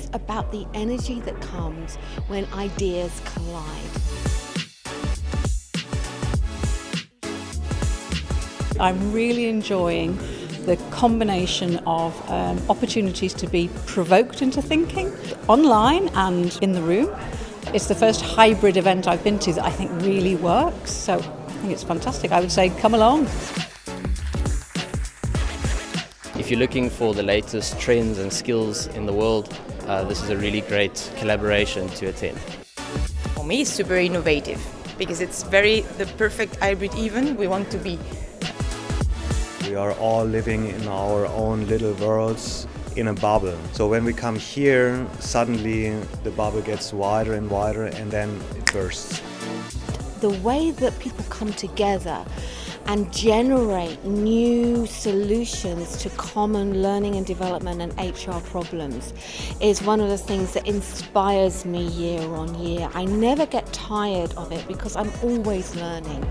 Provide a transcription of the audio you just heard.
just about the energy that comes when ideas collide. I'm really enjoying the combination of opportunities to be provoked into thinking, online and in the room. It's the first hybrid event I've been to that I think really works, so I think it's fantastic. I would say come along. If you're looking for the latest trends and skills in the world, this is a really great collaboration to attend. For me, it's super innovative because it's the perfect hybrid event we want to be. We are all living in our own little worlds in a bubble. So when we come here, suddenly the bubble gets wider and wider and then it bursts. The way that people come together and generate new solutions to common learning and development and HR problems is one of the things that inspires me year on year. I never get tired of it because I'm always learning.